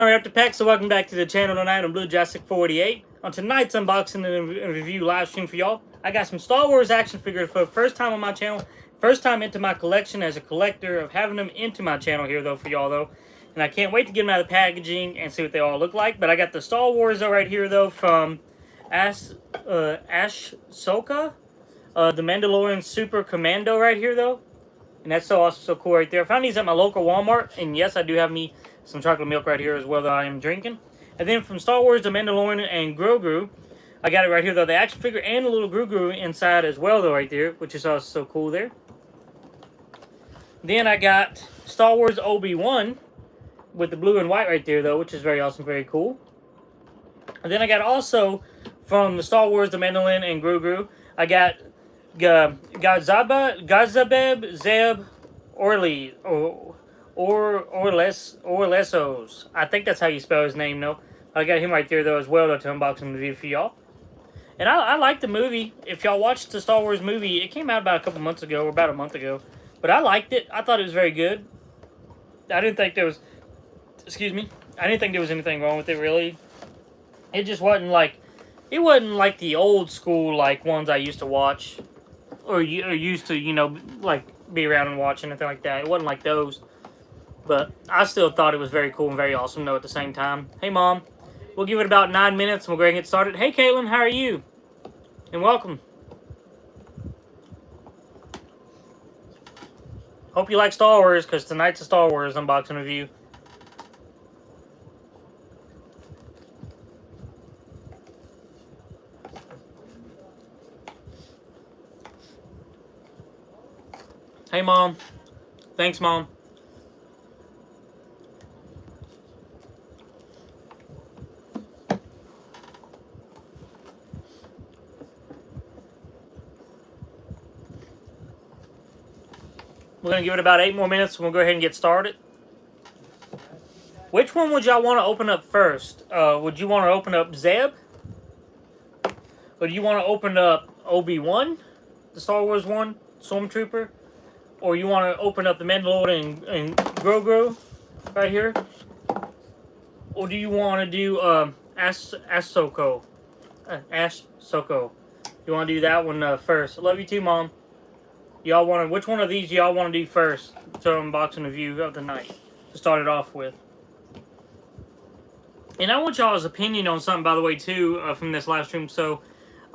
Alright, after pack, so welcome back to the channel tonight on Blue Jurassic 48. On tonight's unboxing and review live stream for y'all, I got some Star Wars action figures for the first time on my channel. First time into my collection as a collector of having them into my channel here though for y'all though. And I can't wait to get them out of the packaging and see what they all look like. But I got the Star Wars though right here though from Ahsoka, the Mandalorian Super Commando right here though. And that's so awesome, so cool right there. I found these at my local Walmart, and yes, I do have me some chocolate milk right here as well that I am drinking. And then from Star Wars, the Mandalorian and Grogu, I got it right here though, the action figure and a little Grogu inside as well though right there, which is also so cool there. Then I got Star Wars Obi-Wan with the blue and white right there though, which is very awesome, very cool. And then I got also from the Star Wars, the Mandalorian and Grogu, I got Garazeb, Zeb, Orrelios. I think that's how you spell his name, though. I got him right there, though, as well, though, to unbox and review for y'all. And I like the movie. If y'all watched the Star Wars movie, it came out about a couple months ago, or about a month ago. But I liked it. I thought it was very good. I didn't think there was... Excuse me. I didn't think there was anything wrong with it, really. It just wasn't like... It wasn't like the old school, like, ones I used to watch. Or used to, you know, like, be around and watch anything like that. It wasn't like those. But I still thought it was very cool and very awesome, though, at the same time. Hey, Mom. We'll give it about 9 minutes, and we'll go ahead and get started. Hey, Caitlin, how are you? And welcome. Hope you like Star Wars, because tonight's a Star Wars unboxing review. Hey, Mom. Thanks, Mom. We're going to give it about 8 more minutes, and we'll go ahead and get started. Which one would y'all want to open up first? Would you want to open up Zeb? Or do you want to open up Obi-Wan, the Star Wars one, Stormtrooper? Or you want to open up the Mandalorian and Grogu right here? Or do you want to do Ahsoka? Ahsoka. You want to do that one first? I love you too, Mom. Y'all want to? Which one of these y'all want to do first to unboxing review of the night to start it off with? And I want y'all's opinion on something, by the way, too, from this live stream. So,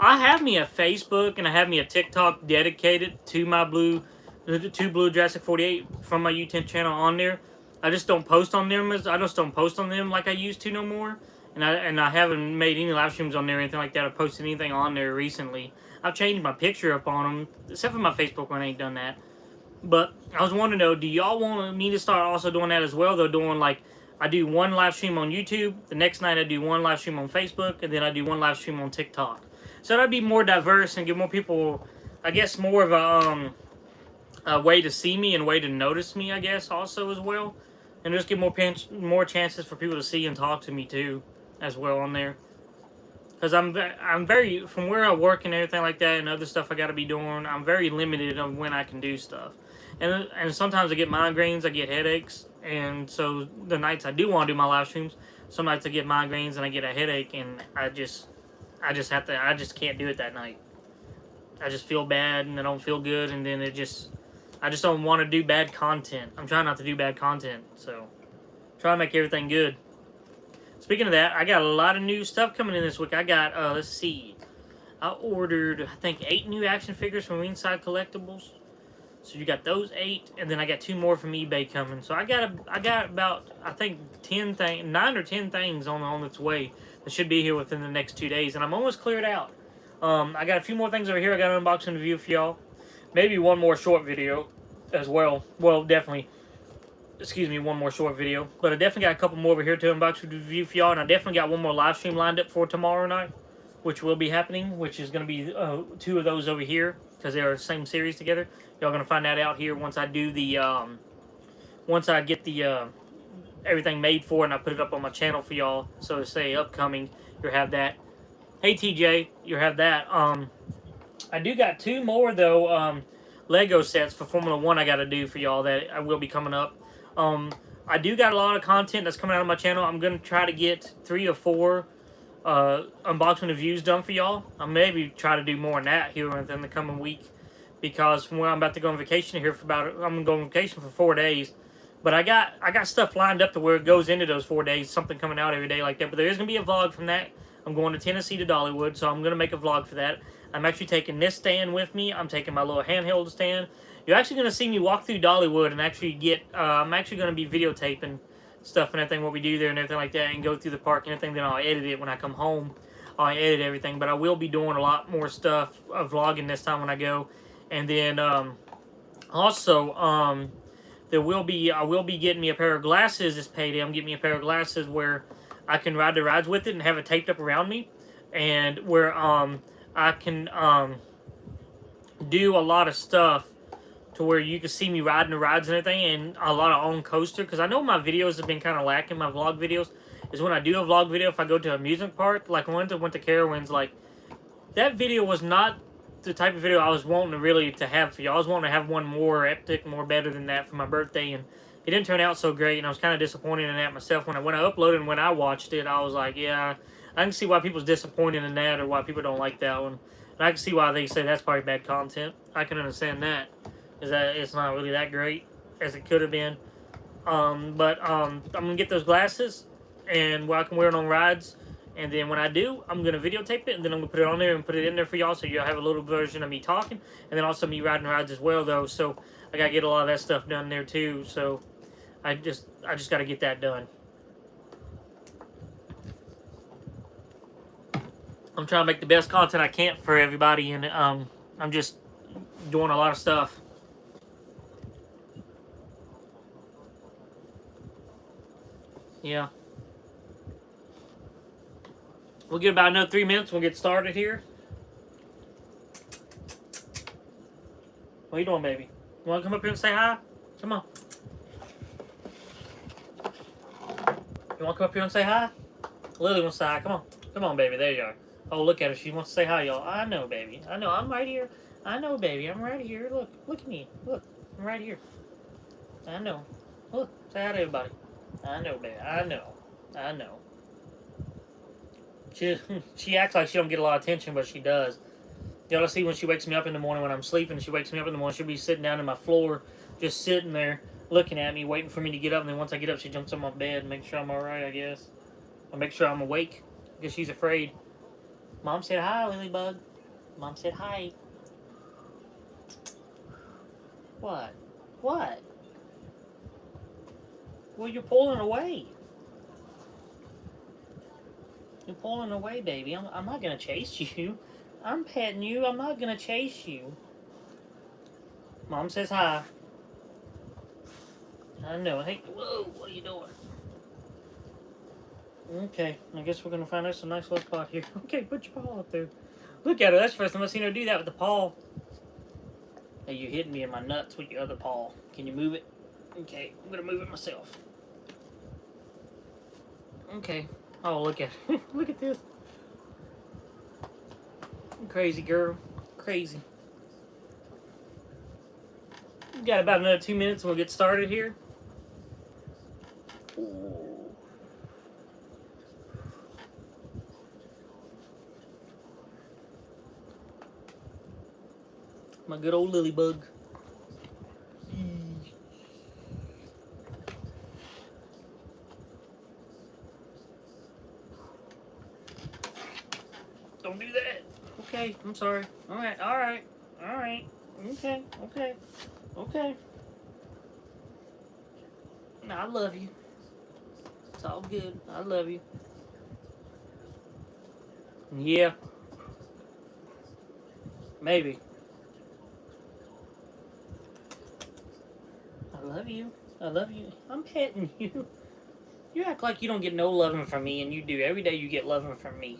I have me a Facebook and I have me a TikTok dedicated to my Blue Jurassic 48 from my U10 channel on there. I just don't post on them. I just don't post on them like I used to no more. And I haven't made any live streams on there or anything like that. Or posted anything on there recently. I've changed my picture up on them, except for my Facebook one. I ain't done that. But I was wanting to know, do y'all want me to start also doing that as well? Though doing like I do one live stream on YouTube, the next night I do one live stream on Facebook, and then I do one live stream on TikTok. So that'd be more diverse and give more people, I guess, more of a way to see me and a way to notice me, I guess, also as well. And just give more chances for people to see and talk to me too, as well on there. Because I'm very, from where I work and everything like that and other stuff I got to be doing, I'm very limited on when I can do stuff. And sometimes I get migraines, I get headaches. And so the nights I do want to do my live streams, some nights I get migraines and I get a headache. And I just can't do it that night. I just feel bad and I don't feel good. And then I just don't want to do bad content. I'm trying not to do bad content. So try to make everything good. Speaking of that, I got a lot of new stuff coming in this week. I got, let's see. I ordered, I think, 8 new action figures from Ringside Collectibles. So you got those 8, and then I got 2 more from eBay coming. So I got about, I think, 9 or 10 things on its way that should be here within the next 2 days. And I'm almost cleared out. I got a few more things over here I got an unboxing review for y'all. Maybe one more short video as well. Well, definitely. Excuse me, one more short video. But I definitely got a couple more over here to unbox and review for y'all. And I definitely got one more live stream lined up for tomorrow night, which will be happening, which is going to be 2 of those over here, because they are the same series together. Y'all going to find that out here once I do the, once I get the, everything made for it and I put it up on my channel for y'all. So to say upcoming, you'll have that. Hey, TJ, you'll have that. I do got 2 more, though, Lego sets for Formula 1 I got to do for y'all that I will be coming up. I do got a lot of content that's coming out on my channel. I'm going to try to get 3 or 4 unboxing reviews done for y'all. I'll maybe try to do more than that here within the coming week. Because from where I'm about to go on vacation here I'm going to go on vacation for 4 days. But I got stuff lined up to where it goes into those 4 days. Something coming out every day like that. But there is going to be a vlog from that. I'm going to Tennessee to Dollywood. So I'm going to make a vlog for that. I'm actually taking this stand with me. I'm taking my little handheld stand. You're actually going to see me walk through Dollywood and actually get... I'm actually going to be videotaping stuff and everything, what we do there and everything like that. And go through the park and everything. Then I'll edit it when I come home. I'll edit everything. But I will be doing a lot more stuff of vlogging this time when I go. And then also... I will be getting me a pair of glasses this payday. I'm getting me a pair of glasses where I can ride the rides with it and have it taped up around me, and where I can do a lot of stuff to where you can see me riding the rides and everything, and a lot of on coaster. Because I know my videos have been kind of lacking. My vlog videos is when I do a vlog video. If I go to a amusement park, like when I went to Carowinds, like that video was not the type of video I was wanting to have for y'all. I was wanting to have one more epic, more better than that for my birthday, and it didn't turn out so great, and I was kind of disappointed in that myself. When I uploaded and when I watched it, I was like, yeah, I can see why people's disappointed in that, or why people don't like that one. And I can see why they say that's probably bad content. I can understand that, is that it's not really that great as it could have been. But I'm gonna get those glasses, and where I can wear it on rides. And then when I do, I'm going to videotape it, and then I'm going to put it on there and put it in there for y'all, so you'll have a little version of me talking, and then also me riding rides as well, though. So I got to get a lot of that stuff done there, too. So I just got to get that done. I'm trying to make the best content I can for everybody, and I'm just doing a lot of stuff. Yeah. We'll get about another 3 minutes. We'll get started here. What are you doing, baby? You want to come up here and say hi? Come on. You want to come up here and say hi? Lily wants to say hi. Come on. Come on, baby. There you are. Oh, look at her. She wants to say hi, y'all. I know, baby. I know. I'm right here. I know, baby. I'm right here. Look. Look at me. Look. I'm right here. I know. Look. Say hi to everybody. I know, baby. I know. I know. She acts like she don't get a lot of attention, but she does. Y'all see when she wakes me up in the morning when I'm sleeping, she wakes me up in the morning, she'll be sitting down on my floor, just sitting there, looking at me, waiting for me to get up, and then once I get up, she jumps on my bed and makes sure I'm alright, I guess. Or make sure I'm awake, because she's afraid. Mom said hi, Lilybug. Mom said hi. What? What? Well, you're pulling away. You're pulling away, baby. I'm not going to chase you. I'm petting you. I'm not going to chase you. Mom says hi. I know. Hey, whoa, what are you doing? Okay, I guess we're going to find us a nice little spot here. Okay, put your paw up there. Look at her. That's the first time I've seen her do that with the paw. Hey, you're hitting me in my nuts with your other paw. Can you move it? Okay, I'm going to move it myself. Okay. Oh, look at look at this. Crazy girl. Crazy. We got about another 2 minutes and we'll get started here. Ooh. My good old Lilybug. Don't do that. Okay, I'm sorry. Alright, alright, alright. Okay, okay, okay. No, I love you. It's all good. I love you. Yeah. Maybe. I love you. I love you. I'm petting you. You act like you don't get no loving from me, and you do. Every day you get loving from me.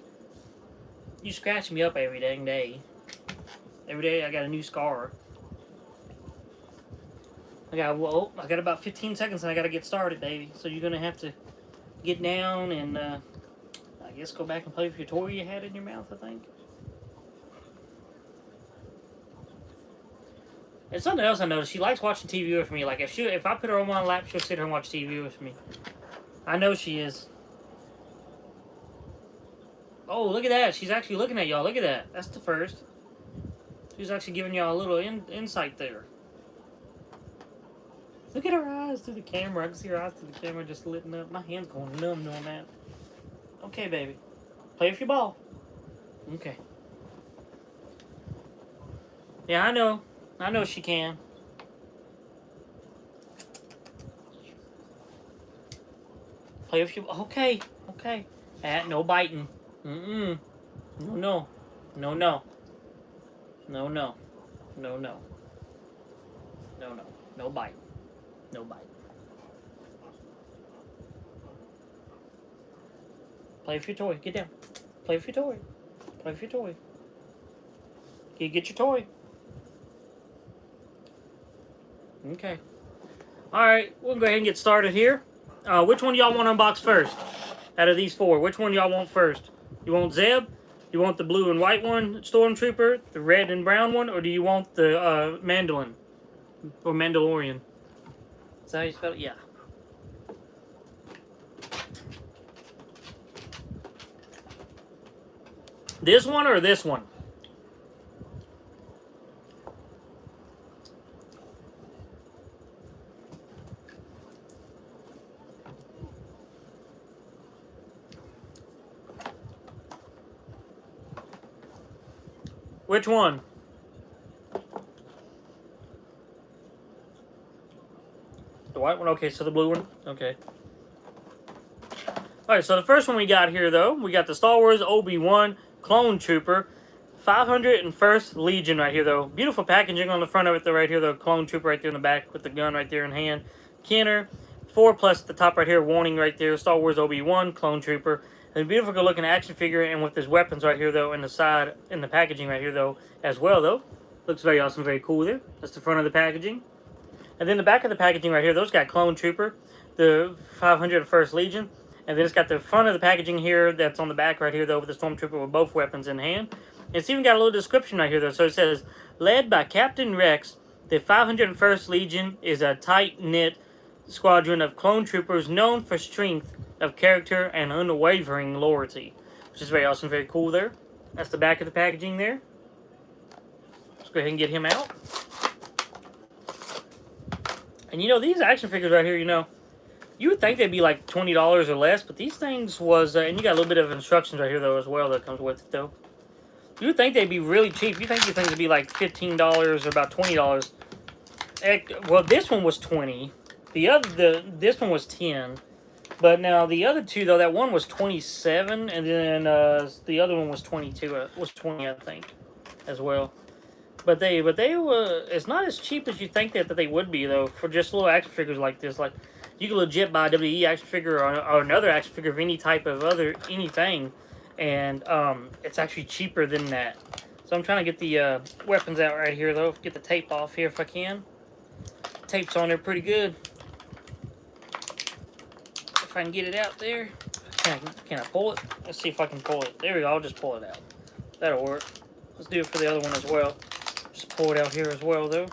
You scratch me up every dang day. Every day I got a new scar. I got about 15 seconds and I gotta get started, baby. So you're gonna have to get down and I guess go back and play with your toy you had in your mouth, I think. And something else I noticed, she likes watching TV with me. Like if I put her on my lap, she'll sit here and watch TV with me. I know she is. Oh, look at that. She's actually looking at y'all. Look at that. That's the first. She's actually giving y'all a little insight there. Look at her eyes through the camera. I can see her eyes through the camera just lit up. My hand's going numb doing that. Okay, baby. Play with your ball. Okay. Yeah, I know. I know she can. Play with your... Okay. Okay. No biting. Mm-mm. No, no. No, no. No, no. No, no. No, no. No bite. No bite. Play with your toy. Get down. Play with your toy. Play with your toy. You get your toy. Okay. Alright, we'll go ahead and get started here. Which one y'all want to unbox first? Out of these four, which one y'all want first? You want Zeb? You want the blue and white one, Stormtrooper? The red and brown one? Or do you want the Mandalorian? Or Mandalorian? Is that how you spell it? Yeah. This one or this one? Which one? The white one? Okay, so the blue one? Okay. Alright, so the first one we got here, though, we got the Star Wars Obi-Wan Clone Trooper 501st Legion right here, though. Beautiful packaging on the front of it, though, right here, the Clone Trooper right there in the back with the gun right there in hand. Kenner, 4 plus at the top right here, warning right there, Star Wars Obi-Wan Clone Trooper. And a beautiful good-looking action figure, and with his weapons right here, though, in the side, in the packaging right here, though, as well, though. Looks very awesome, very cool there. That's the front of the packaging. And then the back of the packaging right here, those got Clone Trooper, the 501st Legion. And then it's got the front of the packaging here that's on the back right here, though, with the Stormtrooper with both weapons in hand. And it's even got a little description right here, though. So it says, led by Captain Rex, the 501st Legion is a tight-knit squadron of clone troopers known for strength of character and unwavering loyalty. Which is very awesome, very cool there. That's the back of the packaging there. Let's go ahead and get him out. And you know, these action figures right here, you know, you would think they'd be like $20 or less, but these things was, and you got a little bit of instructions right here, though, as well, that comes with it, though. You would think they'd be really cheap. You think these things would be like $15 or about $20. Well, this one was $20. This one was $10. But now the other two, though, that one was $27, and then the other one was $22. Was $20, I think, as well. But they were. It's not as cheap as you think that they would be, though, for just little action figures like this. Like, you can legit buy a WWE action figure or another action figure of any type of anything, and it's actually cheaper than that. So I'm trying to get the weapons out right here, though. Get the tape off here if I can. Tape's on there pretty good. If I can get it out there. Can I pull it? Let's see if I can pull it. There we go. I'll just pull it out. That'll work. Let's do it for the other one as well. Just pull it out here as well, though.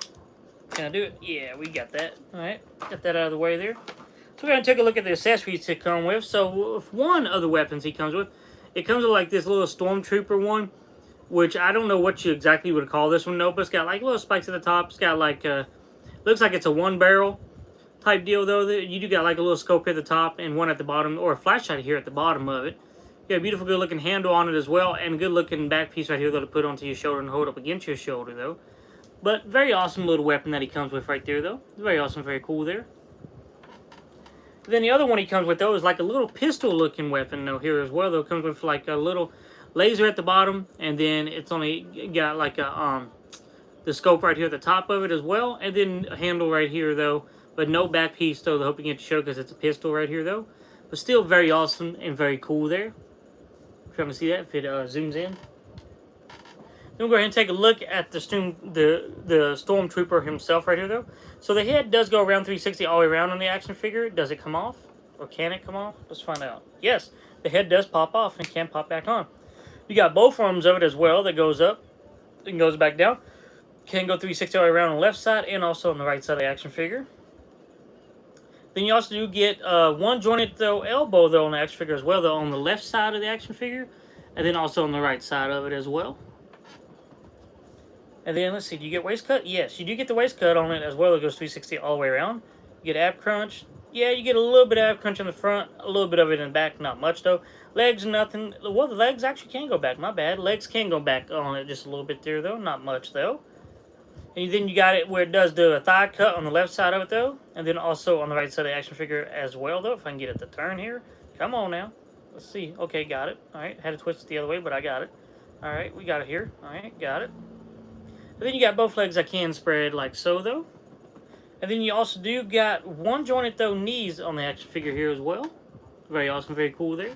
Can I do it? Yeah, we got that. Alright, got that out of the way there. So we're going to take a look at the accessories to come with. So, one of the weapons he comes with, it comes with like this little Stormtrooper one, which I don't know what you exactly would call this one, no, but it's got like little spikes at the top. It's got like, looks like it's a one barrel type deal, though. You do got like a little scope at the top and one at the bottom, or a flashlight here at the bottom of it. You got a beautiful, good looking handle on it as well, and a good looking back piece right here, though, to put onto your shoulder and hold up against your shoulder, though. But very awesome little weapon that he comes with right there, though. Very awesome, very cool there. Then the other one he comes with, though, is like a little pistol-looking weapon, though, here as well, though. It comes with like a little laser at the bottom, and then it's only got like a the scope right here at the top of it as well, and then a handle right here, though, but no back piece, though, to hope you get to show, because it's a pistol right here, though. But still very awesome and very cool there. If you want to see that, if it zooms in. Then we'll go ahead and take a look at the Stormtrooper himself right here, though. So the head does go around 360 all the way around on the action figure. Does it come off? Or can it come off? Let's find out. Yes, the head does pop off and can pop back on. You got both arms of it as well that goes up and goes back down. Can go 360 all the way around on the left side and also on the right side of the action figure. Then you also do get one jointed though elbow though on the action figure as well though on the left side of the action figure, and then also on the right side of it as well. And then let's see, do you get waist cut? Yes, you do get the waist cut on it as well. It goes 360 all the way around. You get ab crunch. Yeah, you get a little bit of ab crunch in the front, a little bit of it in the back, not much though. Legs, nothing. Well, the legs actually can go back. My bad. Legs can go back on it just a little bit there though, not much though. And then you got it where it does do a thigh cut on the left side of it though, and then also on the right side of the action figure as well though. If I can get it to turn here, come on now. Let's see. Okay, got it. All right, had to twist it the other way, but I got it. All right, we got it here. All right, got it. And then you got both legs that can spread like so though. And then you also do got one jointed though knees on the action figure here as well. Very awesome, very cool there.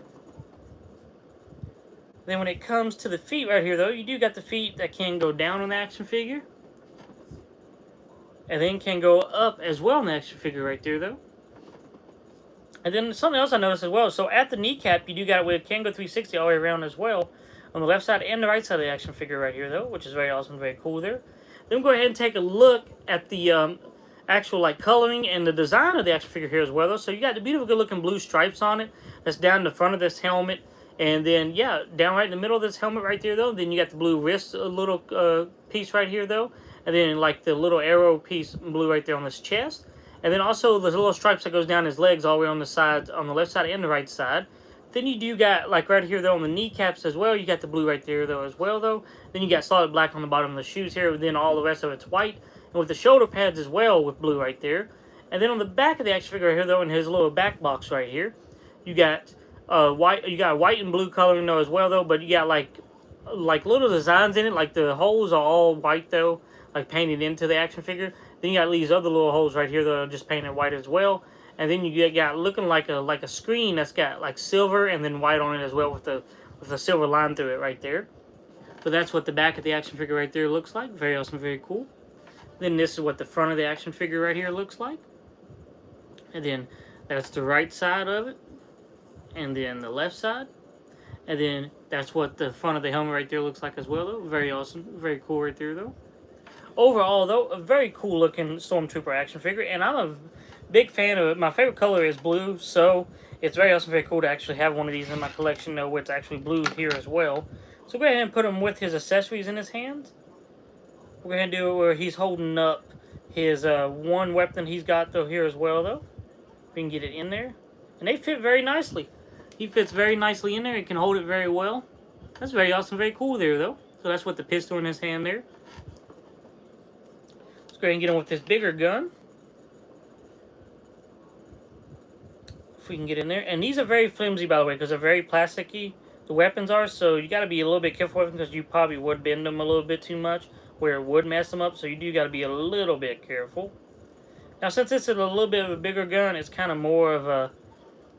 Then when it comes to the feet right here though, you do got the feet that can go down on the action figure. And then can go up as well in the action figure right there though. And then something else I noticed as well. So at the kneecap, you do got it where it can go 360 all the way around as well. On the left side and the right side of the action figure right here though, which is very awesome, very cool there. Then we'll go ahead and take a look at the actual like coloring and the design of the action figure here as well though. So you got the beautiful good looking blue stripes on it. That's down the front of this helmet. And then, yeah, down right in the middle of this helmet right there though. Then you got the blue wrist little piece right here though. And then like the little arrow piece blue right there on this chest. And then also the little stripes that goes down his legs all the way on the sides, on the left side and the right side. Then you do got, like right here though, on the kneecaps as well, you got the blue right there though as well though. Then you got solid black on the bottom of the shoes here, and then all the rest of it's white. And with the shoulder pads as well with blue right there. And then on the back of the action figure right here though, in his little back box right here, you got white and blue coloring though as well though, but you got like little designs in it, like the holes are all white though, like painted into the action figure. Then you got these other little holes right here that are just painted white as well. And then you got looking like a screen that's got like silver and then white on it as well with a silver line through it right there. So that's what the back of the action figure right there looks like. Very awesome, very cool. Then this is what the front of the action figure right here looks like. And then that's the right side of it. And then the left side. And then that's what the front of the helmet right there looks like as well though. Very awesome, very cool right there though. Overall though, a very cool looking Stormtrooper action figure, and I'm a big fan of it. My favorite color is blue, so it's very awesome, very cool to actually have one of these in my collection though, where it's actually blue here as well. So go ahead and put him with his accessories in his hands. We're going to do it where he's holding up his one weapon he's got though here as well though. We can get it in there. And they fit very nicely. He fits very nicely in there. He can hold it very well. That's very awesome, very cool there though. So that's what the pistol in his hand there. Let's go ahead and get him with this bigger gun. If we can get in there. And these are very flimsy, by the way, because they're very plasticky. The weapons are, so you got to be a little bit careful with them because you probably would bend them a little bit too much, where it would mess them up. So you do got to be a little bit careful. Now, since this is a little bit of a bigger gun, it's kind of more of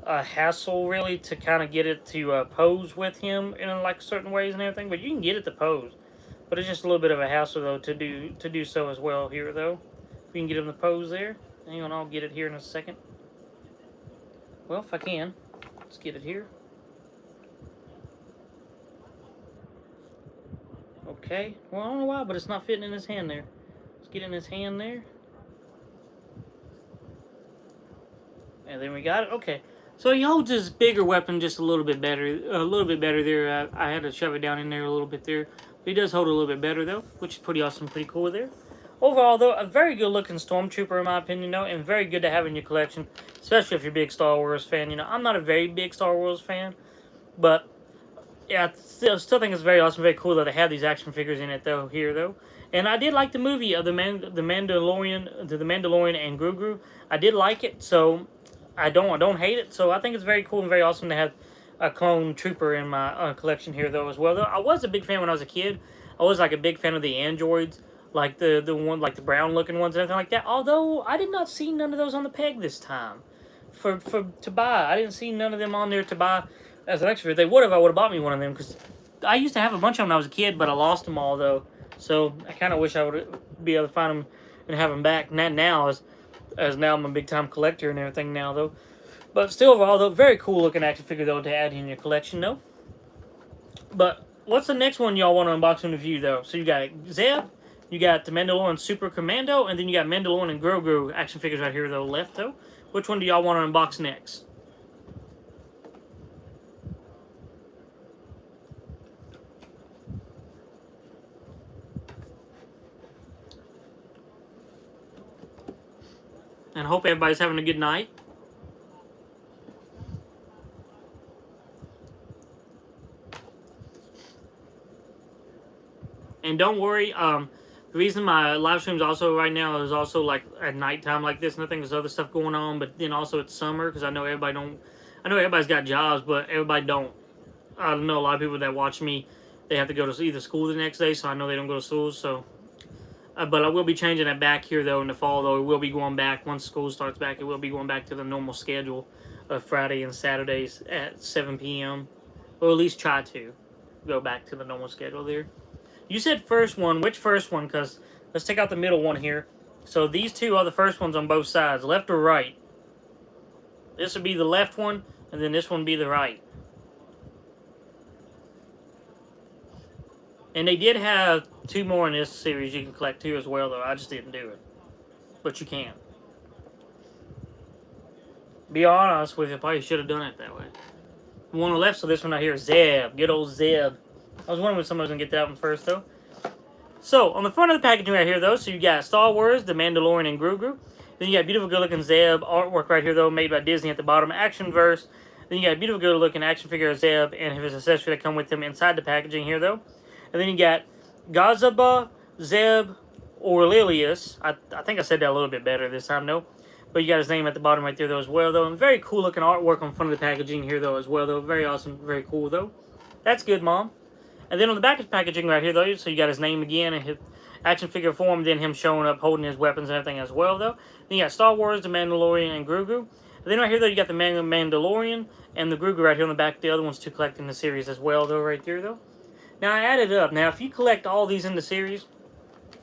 a hassle, really, to kind of get it to pose with him in like certain ways and everything. But you can get it to pose. But it's just a little bit of a hassle, though, to do so as well here, though. If we can get him to pose there. Hang on, I'll get it here in a second. Well, if I can. Let's get it here. Okay. Well, I don't know why, but it's not fitting in his hand there. Let's get in his hand there. And then we got it. Okay. So he holds his bigger weapon just a little bit better. There. I had to shove it down in there a little bit there. But he does hold it a little bit better, though, which is pretty awesome, pretty cool there. Overall, though, a very good-looking Stormtrooper, in my opinion, though, and very good to have in your collection, especially if you're a big Star Wars fan. You know, I'm not a very big Star Wars fan, but yeah, I still think it's very awesome, very cool that they have these action figures in it, though, here, though. And I did like the movie of the Mandalorian and Grogu. I did like it, so I don't hate it. So I think it's very cool and very awesome to have a clone trooper in my collection here, though, as well. Though I was a big fan when I was a kid. I was like a big fan of the androids, like the one, like the brown looking ones and everything like that. Although I did not see none of those on the peg this time to buy. I didn't see none of them on there to buy as an extra. If they would have, I would have bought me one of them, because I used to have a bunch of them when I was a kid, but I lost them all though. So I kind of wish I would be able to find them and have them back. Not now, as now I'm a big time collector and everything now though. But still, overall though, very cool looking action figure though to add in your collection though. But what's the next one y'all want to unbox and review though? So you got Zeb, You got the Mandalorian Super Commando, and then you got Mandalorian Grogu action figures right here, though, left, though. Which one do y'all want to unbox next? And I hope everybody's having a good night. And don't worry, the reason my live streams also right now is also like at nighttime like this. Nothing, there's other stuff going on, but then also it's summer because I know everybody don't. I know everybody's got jobs, but everybody don't. I know a lot of people that watch me, they have to go to either school the next day, so I know they don't go to school. So, but I will be changing that back here though in the fall. Though it will be going back once school starts back. It will be going back to the normal schedule of Friday and Saturdays at 7 p.m. Or at least try to go back to the normal schedule there. You said first one. Which first one? Because let's take out the middle one here. So these two are the first ones on both sides, left or right. This would be the left one, and then this one would be the right. And they did have 2 more in this series you can collect too as well, though. I just didn't do it. But you can. Be honest with you, I probably should have done it that way. The one on the left, so this one right here, Zeb. Good old Zeb. I was wondering when somebody was going to get that one first, though. So, on the front of the packaging right here, though, so you got Star Wars, the Mandalorian, and Grogu. Then you got beautiful, good-looking Zeb artwork right here, though, made by Disney at the bottom. Action Verse. Then you got beautiful, good-looking action figure of Zeb and his accessory that come with him inside the packaging here, though. And then you got Garazeb, Zeb, Orrelios. I think I said that a little bit better this time, though. But you got his name at the bottom right there, though, as well, though. And very cool-looking artwork on front of the packaging here, though, as well, though. Very awesome, very cool, though. That's good, Mom. And then on the back of the packaging right here, though, so you got his name again and his action figure form, then him showing up holding his weapons and everything as well, though. Then you got Star Wars, the Mandalorian, and Grogu. And then right here, though, you got the Mandalorian and the Grogu right here on the back. The other ones to collect in the series as well, though, right there, though. Now, I added up. Now, if you collect all these in the series,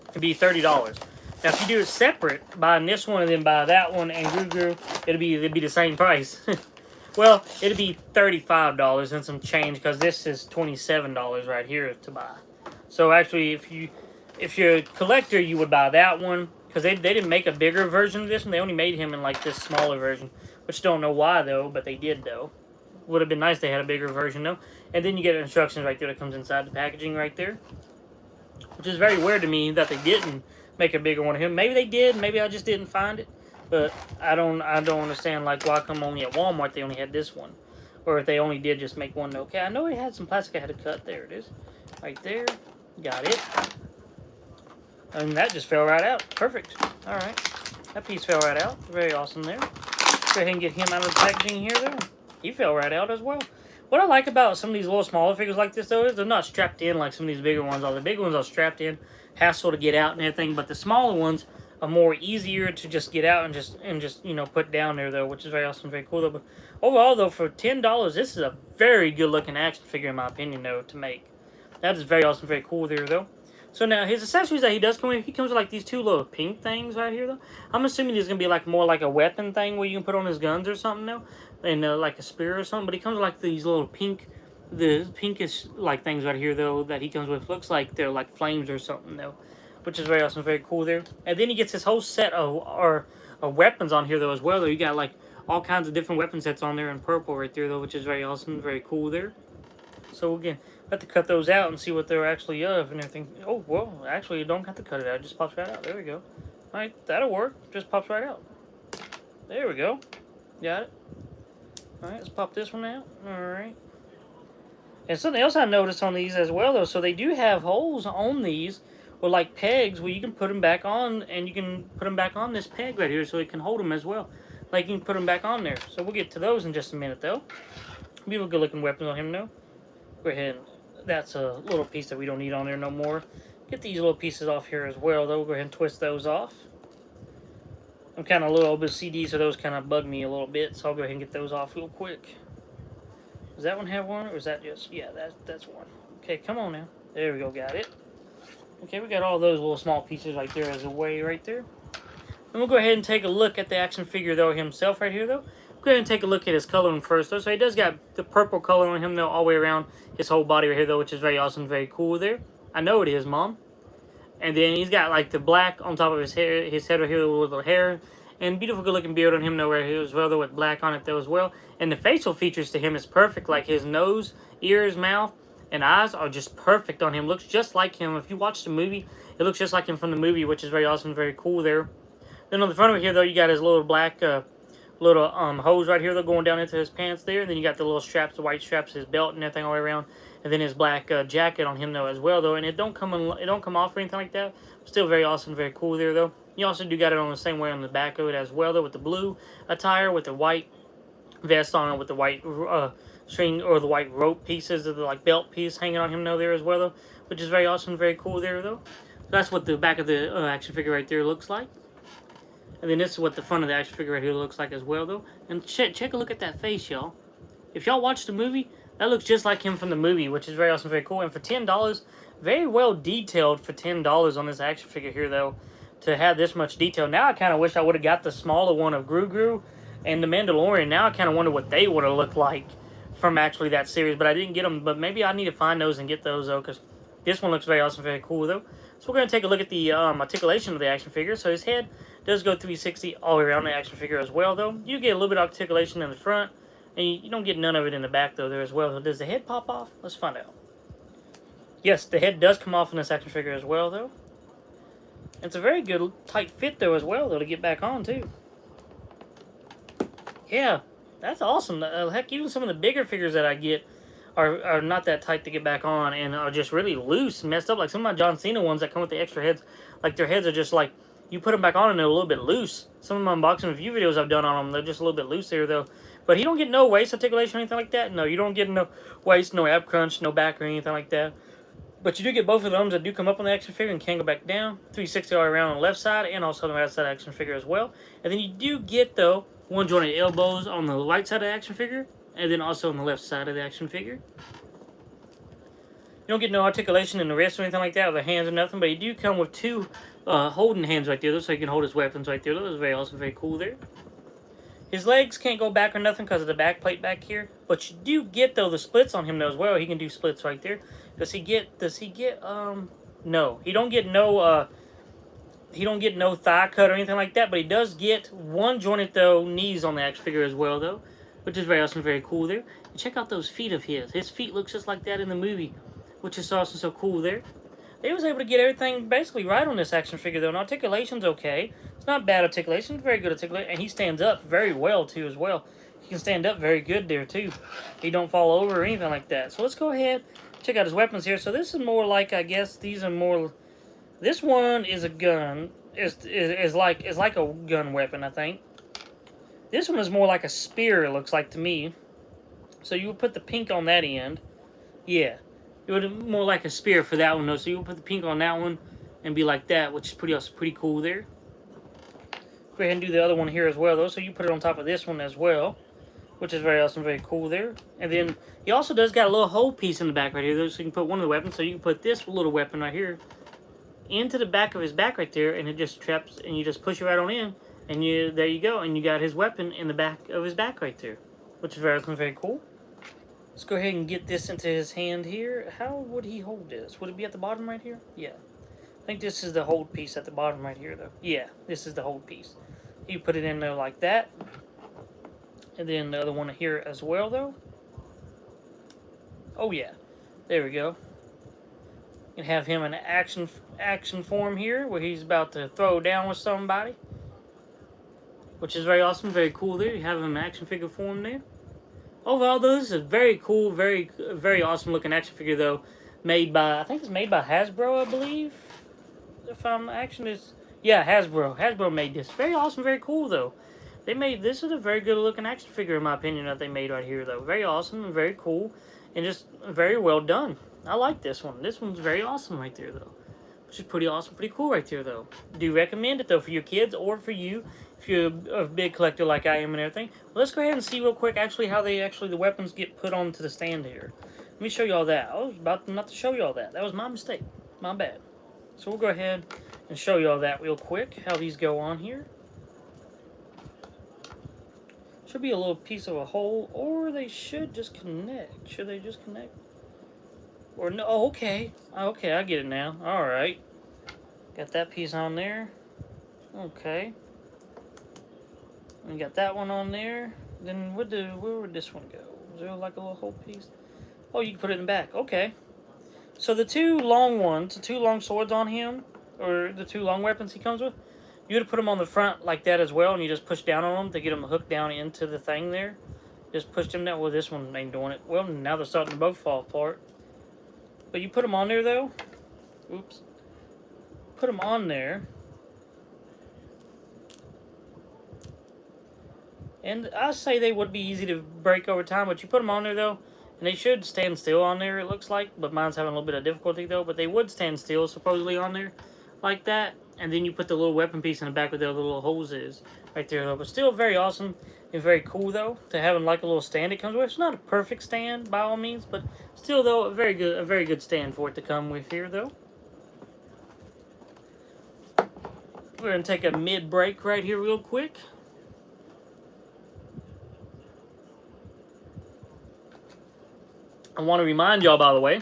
it'd be $30. Now, if you do it separate, buying this one and then buy that one and Grogu, it'd be the same price. Well, it'd be $35 and some change because this is $27 right here to buy. So actually, if you're a collector, you would buy that one because they didn't make a bigger version of this one. They only made him in like this smaller version, which don't know why though, but they did though. Would have been nice they had a bigger version though. And then you get instructions right there that comes inside the packaging right there, which is very weird to me that they didn't make a bigger one of him. Maybe they did. Maybe I just didn't find it. But I don't understand like why come only at Walmart they only had this one, or if they only did just make one. Okay, I know it had some plastic I had to cut. There it is, right there. Got it. And that just fell right out. Perfect. All right, that piece fell right out. Very awesome there. Go ahead and get him out of the packaging here. There, he fell right out as well. What I like about some of these little smaller figures like this though is they're not strapped in like some of these bigger ones are. The big ones are strapped in, hassle to get out and everything. But the smaller ones are more easier to just get out and just you know put down there though, which is very awesome, very cool though. But overall though, for $10, this is a very good looking action figure in my opinion though to make. That is very awesome, very cool there though. So now his accessories that he does come with, he comes with like these 2 little pink things right here though. I'm assuming there's gonna be like more like a weapon thing where you can put on his guns or something though, and like a spear or something. But he comes with like these little the pinkish like things right here though that he comes with. Looks like they're like flames or something though, which is very awesome, very cool there. And then he gets this whole set of weapons on here though as well though. You got like all kinds of different weapon sets on there in purple right there though, which is very awesome, very cool there. So again, I have to cut those out and see what they're actually of and everything. Oh, well, actually you don't have to cut it out. It just pops right out. There we go. Alright, that'll work. Just pops right out. There we go. Got it. Alright, let's pop this one out. Alright. And something else I noticed on these as well though, so they do have holes on these or like pegs where you can put them back on, and you can put them back on this peg right here so it can hold them as well. Like you can put them back on there. So we'll get to those in just a minute though. Beautiful good looking weapons on him though. Go ahead. That's a little piece that we don't need on there no more. Get these little pieces off here as well though. Go ahead and twist those off. I'm kind of a little bit CD, so those kind of bug me a little bit. So I'll go ahead and get those off real quick. Does that one have one, or is that just... Yeah, that's one. Okay, come on now. There we go, got it. Okay, we got all those little small pieces right there as a way right there. And we'll go ahead and take a look at the action figure, though, himself right here, though. Go ahead and take a look at his coloring first, though. So he does got the purple color on him, though, all the way around his whole body right here, though, which is very awesome, very cool there. I know it is, Mom. And then he's got like the black on top of his hair, his head right here with little hair, and beautiful good looking beard on him though right here as well though, with black on it though as well. And the facial features to him is perfect, like his nose, ears, mouth, and eyes are just perfect on him. Looks just like him. If you watch the movie, it looks just like him from the movie, which is very awesome, very cool there. Then on the front of it here though, you got his little black little hose right here though going down into his pants there. And then you got the little straps, the white straps, his belt and everything all the way around. And then his black jacket on him though as well though. And it don't come off or anything like that. Still very awesome, very cool there though. You also do got it on the same way on the back of it as well though, with the blue attire, with the white vest on it, with the white string or the white rope pieces of the like belt piece hanging on him though there as well though, which is very awesome, very cool there though. So that's what the back of the action figure right there looks like. And then this is what the front of the action figure right here looks like as well though. And check a look at that face, y'all. If y'all watch the movie, that looks just like him from the movie, which is very awesome, very cool. And for $10, very well detailed for $10 on this action figure here though, to have this much detail. Now I kind of wish I would have got the smaller one of Grogu and the Mandalorian. Now I kind of wonder what they would have looked like from actually that series, but I didn't get them. But maybe I need to find those and get those though, because this one looks very awesome, very cool though. So we're going to take a look at the articulation of the action figure. So his head does go 360 all the way around the action figure as well though. You get a little bit of articulation in the front, and you don't get none of it in the back though there as well. So does the head pop off? Let's find out. Yes, the head does come off in this action figure as well though. It's a very good tight fit though as well though to get back on too. Yeah, that's awesome. Heck, even some of the bigger figures that I get are not that tight to get back on and are just really loose and messed up. Like some of my John Cena ones that come with the extra heads, like their heads are just like, you put them back on and they're a little bit loose. Some of my unboxing review videos I've done on them, they're just a little bit loose there though. But he don't get no waist articulation or anything like that. No, you don't get no waist, no ab crunch, no back or anything like that. But you do get both of them that do come up on the action figure and can go back down. 360 all around on the left side and also on the right side action figure as well. And then you do get, though, one jointed elbows on the right side of the action figure and then also on the left side of the action figure. You don't get no articulation in the wrist or anything like that, or the hands or nothing, but you do come with two holding hands right there, so you can hold his weapons right there. That was very awesome, very cool there. His legs can't go back or nothing because of the back plate back here, but you do get, though, the splits on him though as well. He can do splits right there. Does he get, no. He don't get no thigh cut or anything like that, but he does get one jointed, though, knees on the action figure as well, though, which is very awesome, very cool there. And check out those feet of his. His feet look just like that in the movie, which is also so cool there. They was able to get everything basically right on this action figure, though. And articulation's okay. It's not bad articulation. It's very good articulation. And he stands up very well, too, as well. He can stand up very good there, too. He don't fall over or anything like that. So let's go ahead, check out his weapons here. So this is more like, I guess, these are more... This one is a gun. Is like a gun weapon, I think. This one is more like a spear, it looks like to me. So you would put the pink on that end. Yeah. It would be more like a spear for that one, though. So you would put the pink on that one and be like that, which is pretty cool there. Go ahead and do the other one here as well, though. So you put it on top of this one as well, which is very awesome, very cool there. And then he also does got a little hole piece in the back right here, though, so you can put one of the weapons. So you can put this little weapon right here into the back of his back right there, and it just traps, and you just push it right on in, and there you go, and you got his weapon in the back of his back right there, which is very awesome, very cool. Let's go ahead and get this into his hand here. How would he hold this? Would it be at the bottom right here? Yeah. I think this is the hold piece at the bottom right here, though. Yeah, this is the hold piece. You put it in there like that. And then the other one here as well, though. Oh, yeah. There we go. You can have him in action form here, where he's about to throw down with somebody. Which is very awesome, very cool there. You have him in action figure form there. Overall, though, this is a very cool, very awesome looking action figure, though. Made by, I think it's made by Hasbro, I believe. If I'm yeah, Hasbro. Hasbro made this. Very awesome, very cool, though. This is a very good looking action figure, in my opinion, that they made right here, though. Very awesome and very cool, and just very well done. I like this one. This one's very awesome right there, though. Which is pretty awesome, pretty cool right there, though. Do recommend it, though, for your kids or for you, if you're a big collector like I am and everything. Well, let's go ahead and see real quick, actually, how the weapons get put onto the stand here. Let me show you all that. I was about not to show you all that. That was my mistake. My bad. So we'll go ahead and show you all that real quick, how these go on here. Should be a little piece of a hole, or they should just connect. Should they just connect? Or no? Oh, okay. Okay, I get it now. All right. Got that piece on there. Okay. We got that one on there. Then where would this one go? Is there like a little whole piece? Oh, you can put it in the back. Okay. So the two long ones, the two long swords on him, or the two long weapons he comes with, you would put them on the front like that as well, and you just push down on them to get them hooked down into the thing there. Just push them down. Well, this one ain't doing it. Well, now they're starting to both fall apart. But you put them on there, though. Oops. Put them on there. And I say they would be easy to break over time, but you put them on there, though, and they should stand still on there, it looks like. But mine's having a little bit of difficulty, though. But they would stand still, supposedly, on there like that. And then you put the little weapon piece in the back where the little hose is right there, though. But still very awesome and very cool, though, to have like a little stand it comes with. It's not a perfect stand, by all means, but still, though, a very good stand for it to come with here, though. We're going to take a mid-break right here real quick. I want to remind y'all, by the way,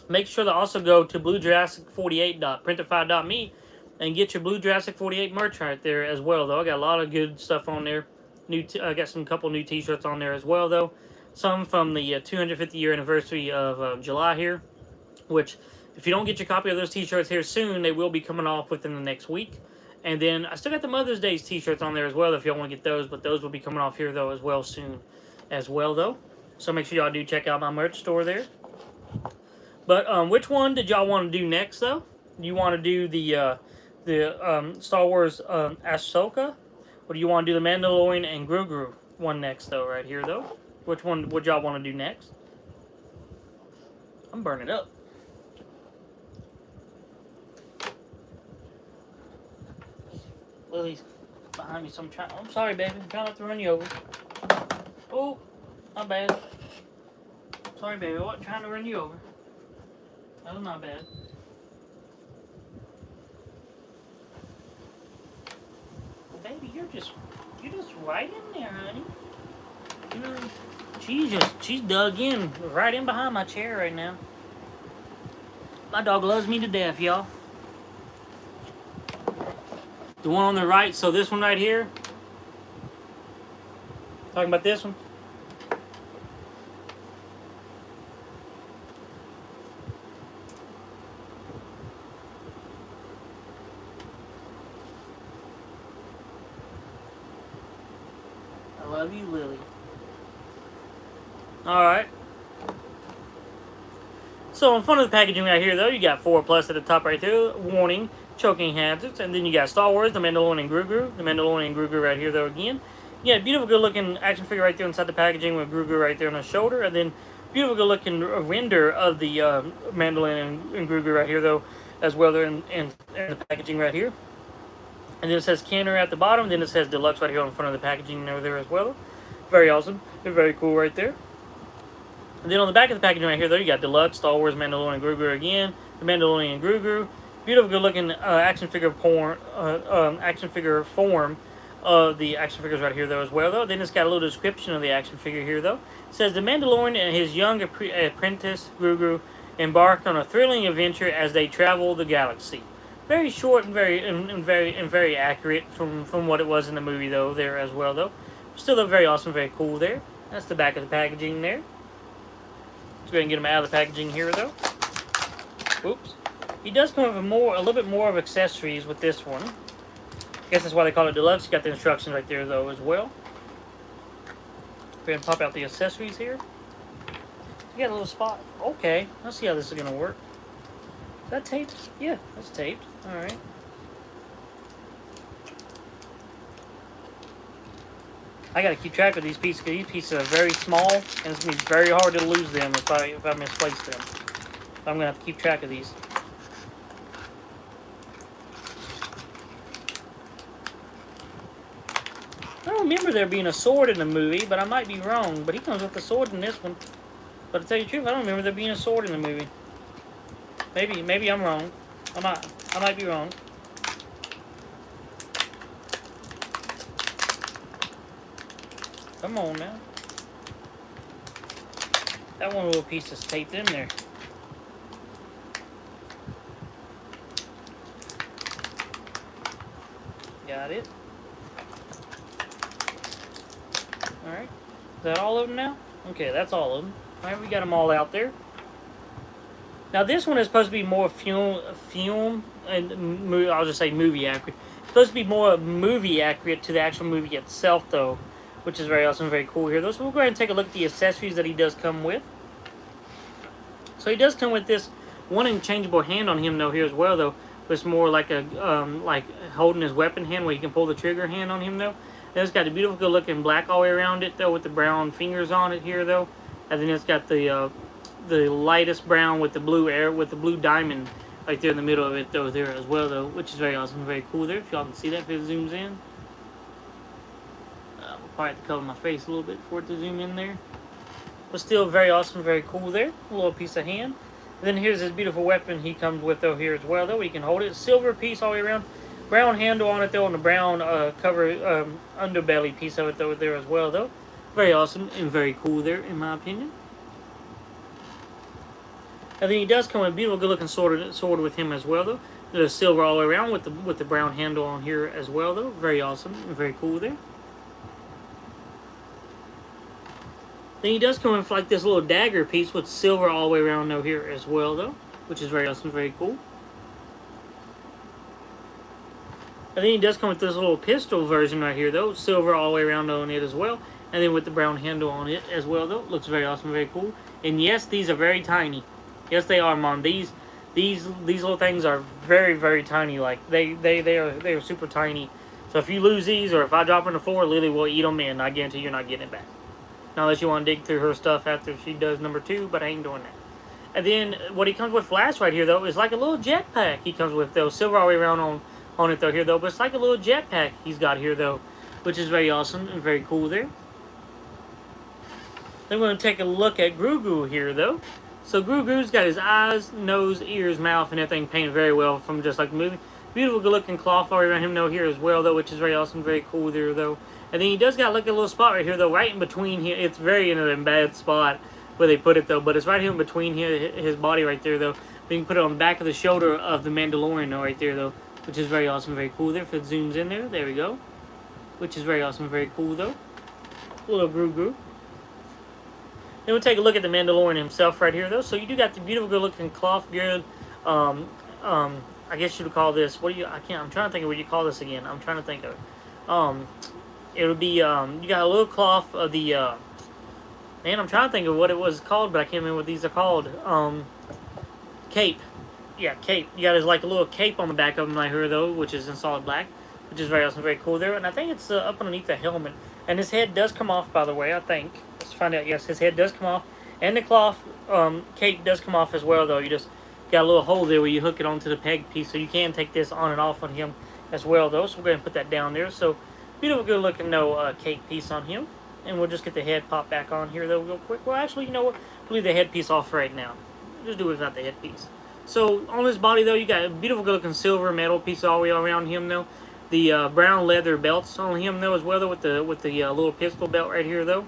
make sure to also go to bluejurassic48.printify.me and get your Blue Jurassic 48 merch right there as well, though. I got a lot of good stuff on there. I got some couple new t-shirts on there as well, though. Some from the 250 year anniversary of July here, which if you don't get your copy of those t-shirts here soon, they will be coming off within the next week. And then I still got the Mother's Day t-shirts on there as well if y'all want to get those, but those will be coming off here, though, as well soon as well, though. So make sure y'all do check out my merch store there. But which one did y'all want to do next, though? Do you want to do the Star Wars Ahsoka? Or do you want to do the Mandalorian and Grogu one next, though, right here, though? Which one would y'all want to do next? I'm burning up. Lily's behind me, so I'm sorry, baby. I'm trying not to run you over. Oh, my bad. Sorry, baby. I wasn't trying to run you over. That was my bad. Well, baby, you're just right in there, honey. She's dug in right in behind my chair right now. My dog loves me to death, y'all. The one on the right, so this one right here. Talking about this one. I love you, Lily. Alright. So in front of the packaging right here, though, you got 4+ at the top right here. Warning, choking hazards. And then you got Star Wars, the Mandalorian Grogu. The Mandalorian Grogu right here, though, again. Yeah, beautiful, good-looking action figure right there inside the packaging with Grogu right there on the shoulder. And then beautiful, good-looking render of the Mandalorian and Grogu right here, though, as well there in the packaging right here. And then it says Kenner at the bottom. Then it says Deluxe right here on the front of the packaging over there as well. Very awesome. They're very cool right there. And then on the back of the packaging right here, though, you got Deluxe, Star Wars, Mandalorian Grogu again, the Mandalorian Grogu. Beautiful, good-looking action figure form of the action figures right here, though, as well, though. Then it's got a little description of the action figure here, though. It says, the Mandalorian and his young apprentice, Grogu, embark on a thrilling adventure as they travel the galaxy. Very short and very accurate from what it was in the movie, though, there as well, though. Still look very awesome, very cool there. That's the back of the packaging there. Let's go ahead and get him out of the packaging here, though. Oops. He does come with a little bit more of accessories with this one. I guess that's why they call it Deluxe. You got the instructions right there, though, as well. Go ahead and pop out the accessories here. You got a little spot. Okay, let's see how this is going to work. Is that taped? Yeah, that's taped. Alright. I gotta keep track of these pieces because these pieces are very small and it's gonna be very hard to lose them if I misplace them. I'm gonna have to keep track of these. I don't remember there being a sword in the movie, but I might be wrong. But he comes with a sword in this one. But to tell you the truth, I don't remember there being a sword in the movie. Maybe I'm wrong. I might be wrong. Come on now. That one little piece is taped in there. about it. Alright. Is that all of them now? Okay, that's all of them. Alright, we got them all out there. Now this one is supposed to be more film, and I'll just say movie accurate. It's supposed to be more movie accurate to the actual movie itself, though, which is very awesome, very cool here. So we'll go ahead and take a look at the accessories that he does come with. So he does come with this one interchangeable hand on him, though, here as well, though. But it's more like a like holding his weapon hand, where you can pull the trigger hand on him, though. Then it's got a beautiful, good-looking black all the way around it, though, with the brown fingers on it here, though. And then it's got the lightest brown with the blue diamond right there in the middle of it, though, there as well, though, which is very awesome, very cool there. If y'all can see that, if it zooms in. We'll probably have to cover my face a little bit for it to zoom in there. But still very awesome, very cool there. A little piece of hand. And then here's this beautiful weapon he comes with, though, here as well, though. You can hold it. Silver piece all the way around. Brown handle on it, though, and the brown cover underbelly piece of it, though, there as well, though. Very awesome and very cool there, in my opinion. And then he does come with a beautiful, good-looking sword with him as well, though. There's silver all the way around with the brown handle on here as well, though. Very awesome and very cool there. Then he does come with like this little dagger piece with silver all the way around, though, here as well, though, which is very awesome, very cool. And then he does come with this little pistol version right here, though. Silver all the way around on it as well. And then with the brown handle on it as well, though. Looks very awesome, very cool. And yes, these are very tiny. Yes, they are, Mom. These little things are very, very tiny. Like they are super tiny. So if you lose these, or if I drop on the floor, Lily will eat them, and I guarantee you're not getting it back. Not unless you want to dig through her stuff after she does number 2, but I ain't doing that. And then what he comes with last right here, though, is like a little jetpack. He comes with, though, silver all the way around on it, though, here, though. But it's like a little jetpack he's got here, though, which is very awesome and very cool there. Then we're going to take a look at Grogu here, though. So Grogu's got his eyes, nose, ears, mouth, and everything painted very well from just like the movie. Beautiful, good-looking cloth all around him, though, here as well, though, which is very awesome, very cool there, though. And then he does got like a little spot right here, though, right in between here. It's very in a bad spot where they put it, though, but it's right here in between here, his body right there, though. We can put it on the back of the shoulder of the Mandalorian, though, right there, though, which is very awesome, very cool there. If it zooms in there we go. Which is very awesome, very cool, though. A little Grogu. Then we'll take a look at the Mandalorian himself right here, though. So you do got the beautiful, good-looking cloth beard. I guess you would call this. I'm trying to think of what you call this again. I'm trying to think of it. It would be. You got a little cloth of the. Man, I'm trying to think of what it was called, but I can't remember what these are called. Cape. Yeah, cape. You got his like a little cape on the back of him right here, though, which is in solid black, which is very awesome, very cool there. And I think it's up underneath the helmet. And his head does come off, by the way. I think. Let's find out. Yes, his head does come off, and the cloth cape does come off as well, though. You just got a little hole there where you hook it onto the peg piece, so you can take this on and off on him as well, though. So we're going to put that down there. So beautiful, good looking cape piece on him, and we'll just get the head popped back on here, though, real quick. Well, actually, you know what? We'll leave the headpiece off right now. Just do it without the headpiece. So on his body, though, you got a beautiful, good looking silver metal piece all the way around him, though. The brown leather belts on him, though, as well, though, with the little pistol belt right here, though.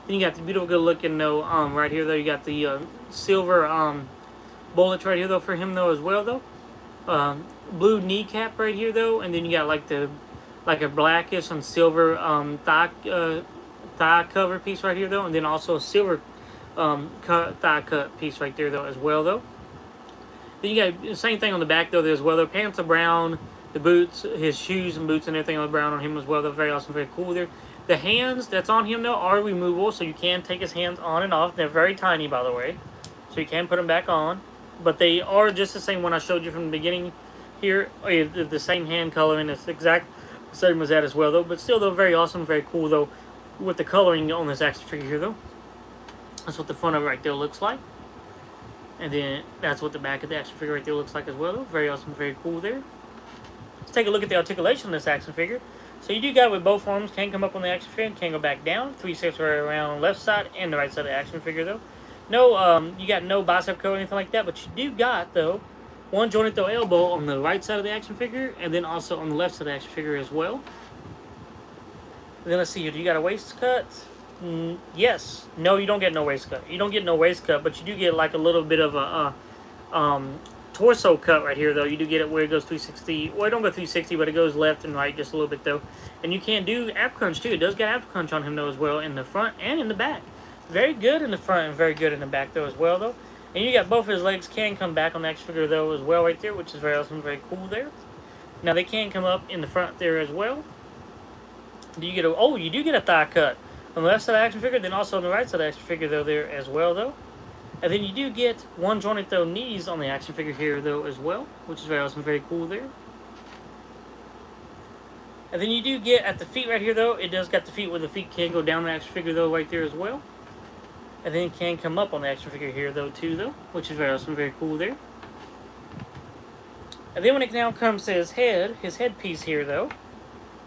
Then you got the beautiful, good looking, though, right here, though. You got the silver bullets right here, though, for him, though, as well, though. Blue kneecap right here, though, and then you got like a blackish and silver thigh cover piece right here, though, and then also a silver thigh cut piece right there, though, as well, though. Then you got the same thing on the back, though, there as well. The pants are brown, the boots, his shoes and boots and everything are brown on him as well. They're very awesome, very cool there. The hands that's on him, though, are removable, so you can take his hands on and off. They're very tiny, by the way, so you can put them back on. But they are just the same one I showed you from the beginning here. The same hand color, and it's exact same as that as well, though. But still, though, very awesome, very cool, though, with the coloring on this action figure here, though. That's what the front of it right there looks like. And then that's what the back of the action figure right there looks like as well, though. Very awesome, very cool there. Let's take a look at the articulation of this action figure. So you do got with both arms, can come up on the action figure, can go back down. 3/6 right around on the left side and the right side of the action figure, though. No, you got no bicep curl or anything like that, but you do got, though, one jointed, though, elbow on the right side of the action figure, and then also on the left side of the action figure as well. And then let's see here, do you got a waist cut? Yes. No, you don't get no waist cut. You don't get no waist cut, but you do get like a little bit of a torso cut right here, though. You do get it where it goes 360. Well, it don't go 360, but it goes left and right just a little bit, though. And you can do ab crunch, too. It does get ab crunch on him, though, as well, in the front and in the back. Very good in the front and very good in the back, though, as well, though. And you got both his legs can come back on the action figure, though, as well, right there, which is very awesome, very cool there. Now, they can come up in the front there as well. You do get a thigh cut on the left side of the action figure, then also on the right side of the action figure, though, there as well, though. And then you do get one jointed, though, knees on the action figure here, though, as well, which is very awesome, very cool there. And then you do get at the feet right here, though, it does got the feet where the feet can go down the action figure, though, right there as well. And then it can come up on the action figure here, though, too, though, which is very awesome, very cool there. And then when it now comes to his headpiece here, though.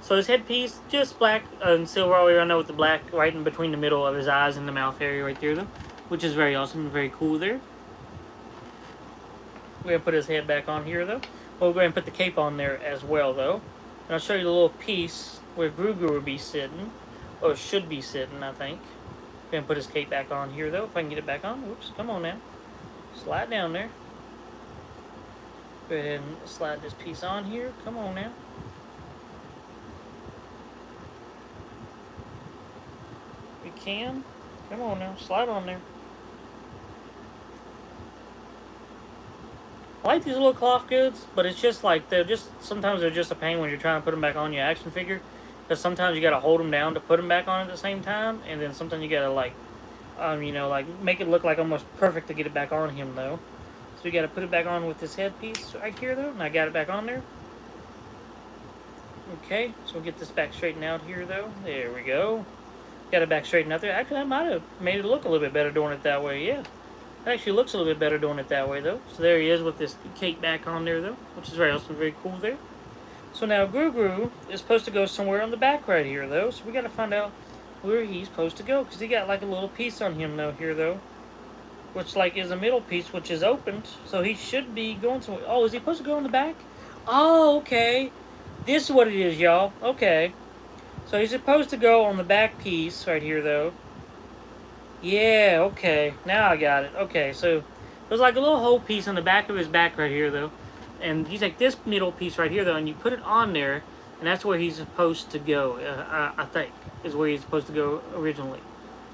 So his headpiece, just black and silver all the way around, with the black right in between the middle of his eyes and the mouth area right there, though, which is very awesome and very cool there. We're going to put his head back on here, though. We'll go ahead and put the cape on there as well, though. And I'll show you the little piece where Grogu will be sitting, or should be sitting, I think. We're going to put his cape back on here, though, if I can get it back on. Oops, come on now. Slide down there. Go ahead and slide this piece on here. Come on now. We can. Come on now. Slide on there. I like these little cloth goods, but it's just like sometimes they're just a pain when you're trying to put them back on your action figure. Because sometimes you got to hold them down to put them back on at the same time, and then sometimes you got to like make it look like almost perfect to get it back on him, though. So you got to put it back on with this headpiece right here, though, and I got it back on there. Okay, so we'll get this back straightened out here, though. There we go. Got it back straightened out there. Actually, I might have made it look a little bit better doing it that way, yeah. It actually looks a little bit better doing it that way, though. So there he is with this cape back on there, though, which is very awesome, very cool there. So now Grogu is supposed to go somewhere on the back right here, though. So we got to find out where he's supposed to go, because he got like a little piece on him, though, here, though. Which, like, is a middle piece, which is opened. So he should be going somewhere. Oh, is he supposed to go in the back? Oh, okay. This is what it is, y'all. Okay. So he's supposed to go on the back piece right here, though. Yeah, okay. Now I got it. Okay, so there's like a little hole piece on the back of his back right here, though. And you take this middle piece right here, though, and you put it on there, and that's where he's supposed to go, I think, is where he's supposed to go originally.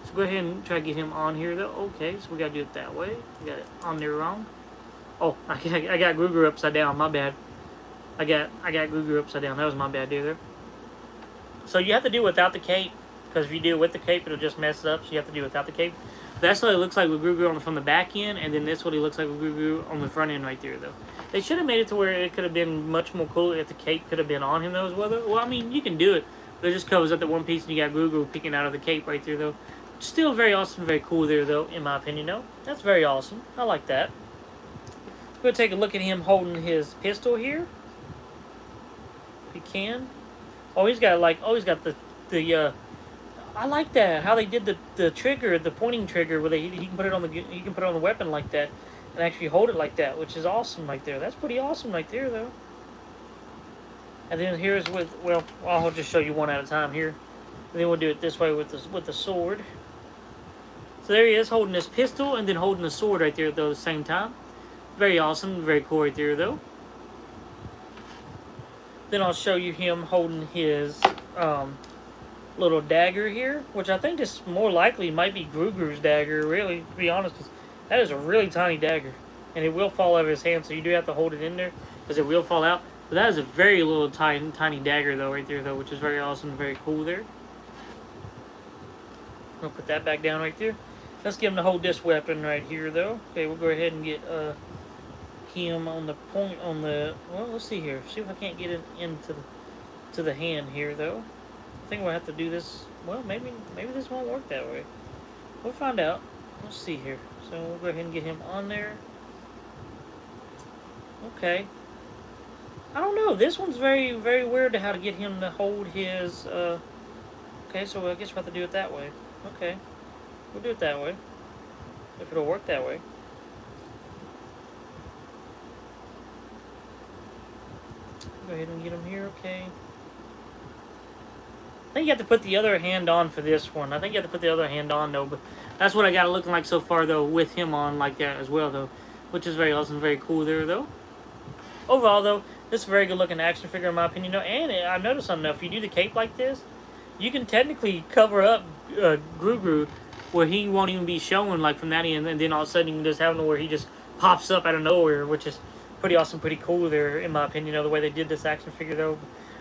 So go ahead and try to get him on here, though. Okay, so we got to do it that way. We got it on there wrong. Oh, I got Grogu upside down. My bad. I got Grogu upside down. That was my bad, there. So you have to do it without the cape, because if you do it with the cape, it'll just mess it up. So you have to do it without the cape. That's what it looks like with Grogu from the back end, and then that's what he looks like with Grogu on the front end right there, though. They should have made it to where it could have been much more cool if the cape could have been on him, though, as well, though. Well, I mean, you can do it, but it just covers up the one piece, and you got Grogu peeking out of the cape right there, though. Still very awesome, very cool there, though, in my opinion, though. That's very awesome. I like that. We're going to take a look at him holding his pistol here. If he can. Oh, he's got, the I like that, how they did the trigger, the pointing trigger, where he can put it on the weapon like that, and actually hold it like that, which is awesome right there. That's pretty awesome right there, though. And then here's I'll just show you one at a time here. And then we'll do it this way with the sword. So there he is holding his pistol and then holding the sword right there, though, at the same time. Very awesome, very cool right there, though. Then I'll show you him holding his little dagger here, which I think is more likely might be Grogu's dagger, really, to be honest. That is a really tiny dagger, and it will fall out of his hand, so you do have to hold it in there, because it will fall out. But that is a very little tiny dagger, though, right there, though, which is very awesome, very cool there. I'll put that back down right there. Let's get him to hold this weapon right here, though. Okay, we'll go ahead and get him on the point on the. Well, let's see here. See if I can't get it into the hand here, though. I think we'll have to do this. Well, maybe this won't work that way. We'll find out. Let's see here. So we'll go ahead and get him on there. Okay. I don't know. This one's very, very weird to how to get him to hold his. Okay, so I guess we'll have to do it that way. Okay. We'll do it that way. If it'll work that way. Go ahead and get him here, okay. I think you have to put the other hand on for this one. Though, but that's what I got it looking like so far, though, with him on like that as well, though. which is very awesome, very cool there though. Overall though, this is a very good looking action figure in my opinion. And I've noticed something though, if you do the cape like this, you can technically cover up Grogu where he won't even be showing like from that end, and then all of a sudden you can just have him where he just pops up out of nowhere, which is pretty awesome, pretty cool there in my opinion. The way they did this action figure though.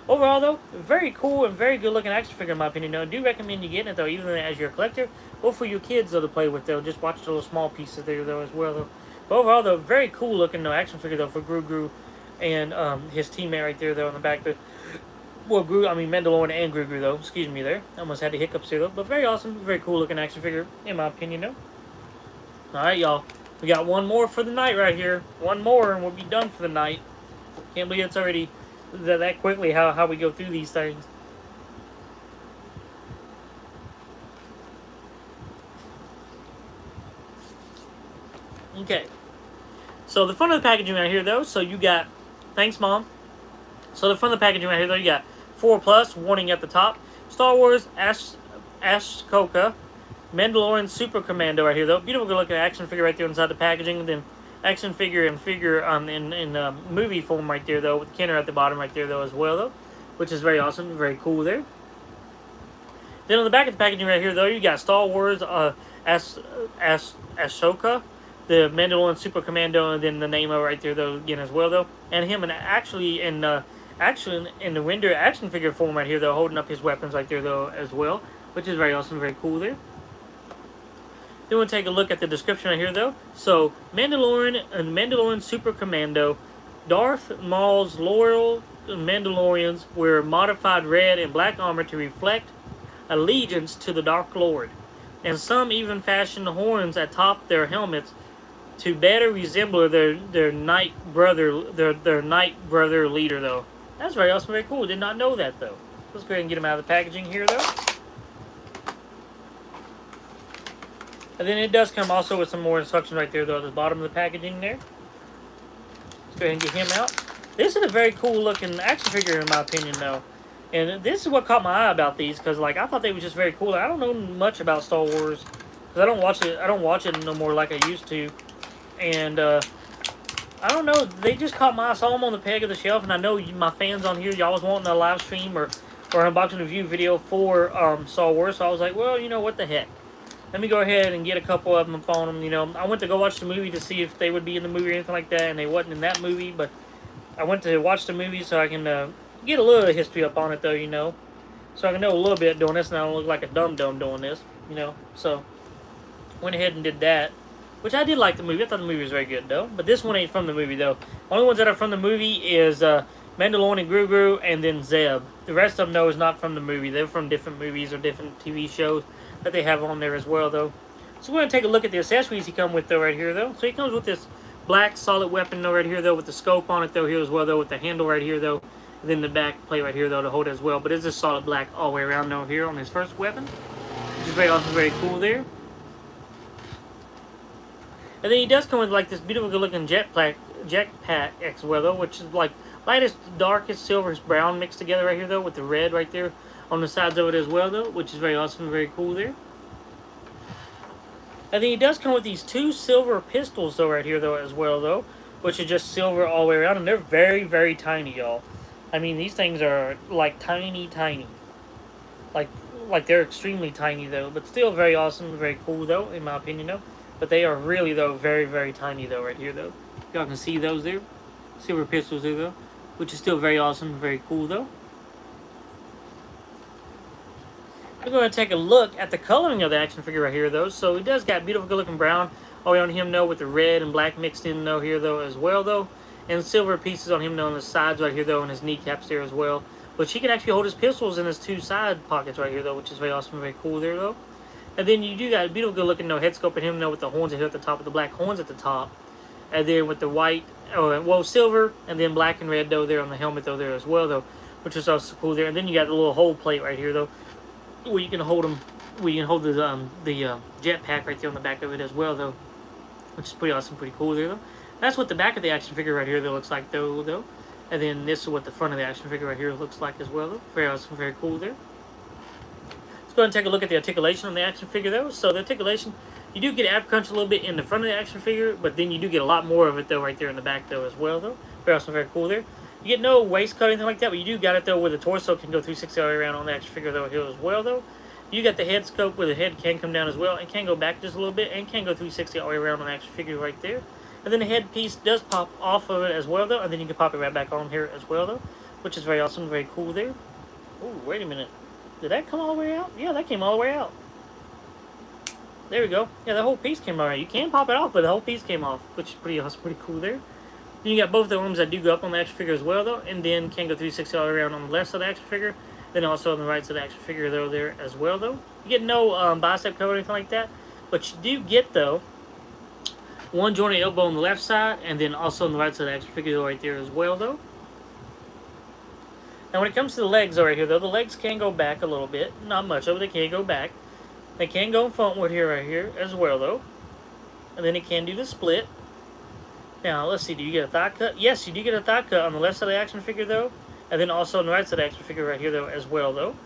Overall though, very cool and very good looking action figure in my opinion. I do recommend you getting it though, even as your collector or for your kids though to play with though. Just watch the little small pieces there though as well though. But overall though, very cool looking though action figure though for Grogu and his teammate right there though in the back there. Well, Mandalorian and Grogu though. Excuse me there. I almost had the hiccups here though. But very awesome, very cool looking action figure in my opinion though. Alright y'all. We got one more for the night right here. One more and we'll be done for the night. Can't believe it's already that quickly how we go through these things. Okay. So the front of the packaging right here though. So you got, thanks mom. So the front of the packaging right here though, you got 4+ warning at the top. Star Wars Ahsoka, Mandalorian Super Commando right here though. Beautiful good looking action figure right there inside the packaging. And then action figure and figure in movie form right there though, with Kenner at the bottom right there though as well though, which is very awesome, very cool there. Then on the back of the packaging right here though, you got Star Wars Ahsoka, the Mandalorian Super Commando, and then the name of it right there though again as well though, and him actually in the render action figure form right here though, holding up his weapons right there though as well, which is very awesome, very cool there. Then we'll take a look at the description right here though. So Mandalorian Super Commando, Darth Maul's loyal Mandalorians wear modified red and black armor to reflect allegiance to the Dark Lord, and some even fashion horns atop their helmets to better resemble their knight brother leader though. That's very awesome, very cool. Did not know that though. Let's go ahead and get them out of the packaging here though. And then it does come also with some more instructions right there though at the bottom of the packaging there. Let's go ahead and get him out. This is a very cool looking action figure in my opinion though. And this is what caught my eye about these, because like I thought they were just very cool. I don't know much about Star Wars because I don't watch it no more like I used to. And I don't know, they just caught my eye. I saw them on the peg of the shelf, and I know my fans on here, y'all was wanting a live stream or unboxing review video for Star Wars. So I was like, well, you know what the heck. Let me go ahead and get a couple of them upon them. You know, I went to go watch the movie to see if they would be in the movie or anything like that, and they wasn't in that movie. But I went to watch the movie so I can get a little history up on it, though, you know. So I can know a little bit doing this, and I don't look like a dum-dum doing this, you know. So went ahead and did that, which I did like the movie. I thought the movie was very good, though. But this one ain't from the movie, though. Only ones that are from the movie is Mandalorian Grogu and then Zeb. The rest of them, though, is not from the movie. They're from different movies or different TV shows that they have on there as well, though. So we're going to take a look at the accessories he comes with, though, right here, though. So he comes with this black solid weapon, though, right here, though, with the scope on it, though, here as well, though, with the handle right here, though. And then the back plate right here, though, to hold it as well. But it's just solid black all the way around, though, here on his first weapon, which is very awesome, very cool there. And then he does come with, like, this beautiful good-looking jetpack as well, though, which is, like, lightest, darkest, silverish brown mixed together right here, though, with the red right there on the sides of it as well, though, which is very awesome and very cool there. And then he does come with these 2 silver pistols, though, right here, though, as well, though, which are just silver all the way around, and they're very, very tiny, y'all. I mean, these things are, like, tiny, tiny. Like they're extremely tiny, though, but still very awesome, very cool, though, in my opinion, though. But they are really, though, very, very tiny, though, right here, though. Y'all can see those there. Silver pistols there, though, which is still very awesome, very cool, though. We're going to take a look at the coloring of the action figure right here, though. So he does got beautiful good-looking brown all the way on him, though, with the red and black mixed in, though, here, though, as well, though. And silver pieces on him, though, on the sides right here, though, and his kneecaps there as well. Which he can actually hold his pistols in his 2 side pockets right here, though, which is very awesome, very cool there, though. And then you do got a beautiful good-looking, though, head sculpt in him, though, with the horns here at the top, with the black horns at the top. And then with the white, silver, and then black and red, though, there on the helmet, though, there as well, though. Which is also cool there. And then you got the little hole plate right here, though, where you can hold them, where you can hold the jetpack right there on the back of it as well, though, which is pretty awesome, pretty cool there, though. That's what the back of the action figure right here, though, looks like, though. And then this is what the front of the action figure right here looks like as well, though. Very awesome, very cool there. Let's go ahead and take a look at the articulation on the action figure, though. So the articulation, You do get ab crunch a little bit in the front of the action figure, but then you do get a lot more of it though right there in the back though as well though. Very awesome, very cool there. You get no waist cut or anything like that, but you do got it though where the torso can go 360 all the way around on the action figure though here as well though. You got the head scope where the head can come down as well and can go back just a little bit and can go 360 all the way around on the action figure right there. And then the head piece does pop off of it as well though, and then you can pop it right back on here as well though, which is very awesome, very cool there. Oh, wait a minute. Did that come all the way out? Yeah, that came all the way out. There we go. Yeah, the whole piece came out. You can pop it off, but the whole piece came off, which is pretty awesome, pretty cool there. Then you got both the arms that do go up on the action figure as well, though, and then can go 360 all the way around on the left side of the action figure, then also on the right side of the action figure, though, there as well, though. You get no bicep cover or anything like that, but you do get, though, one jointed elbow on the left side, and then also on the right side of the action figure right there as well, though. Now, when it comes to the legs right here, though, the legs can go back a little bit. Not much, but they can go back. They can go frontward here, right here, as well, though. And then it can do the split. Now, let's see, do you get a thigh cut? Yes, you do get a thigh cut on the left side of the action figure, though. And then also on the right side of the action figure right here, though, as well, though.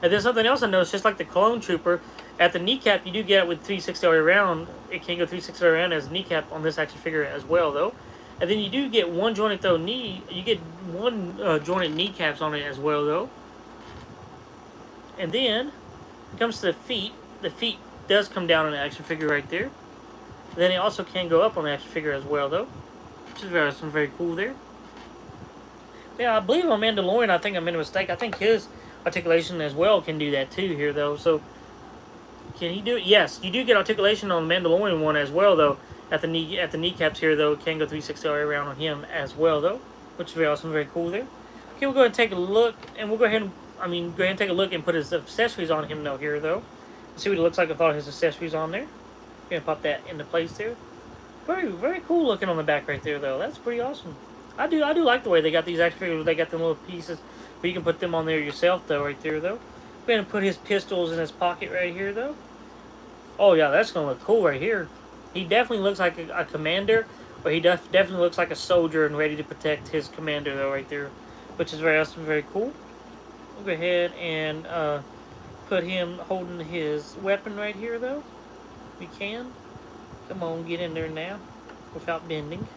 And then something else I noticed, just like the Clone Trooper, at the kneecap, you do get it with 360 all the way around. It can go 360 all the way around as a kneecap on this action figure as well, though. And then you do get one jointed, though, knee. You get one jointed kneecaps on it as well, though. And then, when it comes to the feet does come down on the action figure right there. And then it also can go up on the action figure as well, though. Which is very cool there. Yeah, I believe on Mandalorian, I think I made a mistake. I think his articulation as well can do that too here, though. So, can he do it? Yes, you do get articulation on the Mandalorian one as well, though. At the kneecaps here, though, it can go 360 all the way around on him as well, though. Which is very awesome, very cool there. Okay, we'll go ahead and take a look, and we'll go ahead and take a look and put his accessories on him, though, here, though. See what it looks like with all his accessories on there. Gonna pop that into place there. Very cool looking on the back right there, though. That's pretty awesome. I do like the way they got these action figures. They got them little pieces where you can put them on there yourself, though, right there, though. We're gonna put his pistols in his pocket right here, though. Oh yeah, that's gonna look cool right here. He definitely looks like a commander, but he definitely looks like a soldier and ready to protect his commander, though, right there, which is very awesome, very cool. We'll go ahead and put him holding his weapon right here, though. If we can. Come on, get in there now, without bending.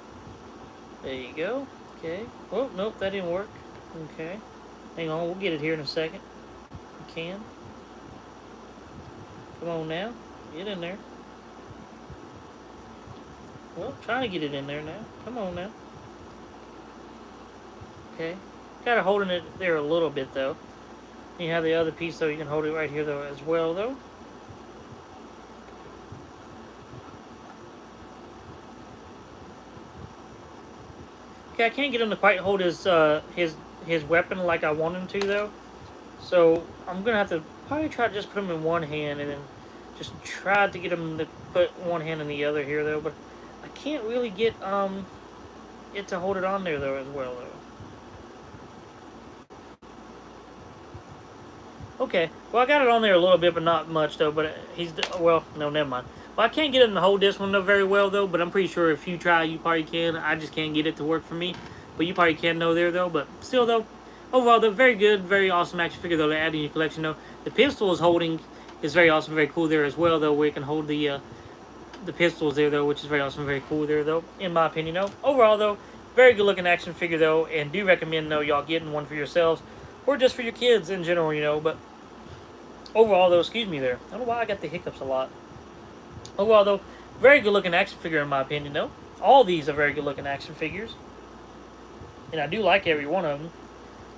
There you go. Okay. Oh, nope, that didn't work. Okay. Hang on, we'll get it here in a second. We can. Come on now. Get in there. Well, trying to get it in there now. Come on now. Okay. Gotta holding it there a little bit, though. You have the other piece, though. You can hold it right here, though, as well, though. Okay, I can't get him to quite hold his weapon like I want him to, though. So I'm gonna have to probably try to just put him in one hand and then just try to get him to put one hand in the other here, though. But I can't really get it to hold it on there, though, as well, though. Okay, well, I got it on there a little bit, but not much, though. But well, no, never mind. Well, I can't get him to hold this one, though, very well, though. But I'm pretty sure if you try, you probably can. I just can't get it to work for me. But you probably can, though, there, though. But still, though, overall, they're very good, very awesome action figure, though, to add in your collection, though. The pistol is holding is very awesome, very cool there as well, though, where you can hold the pistols there, though, which is very awesome, very cool there, though, in my opinion, though. Overall, though, very good-looking action figure, though, and do recommend, though, y'all getting one for yourselves or just for your kids in general, you know. But overall, though, excuse me there. I don't know why I got the hiccups a lot. Overall, though, very good-looking action figure, in my opinion, though. All these are very good-looking action figures. And I do like every one of them.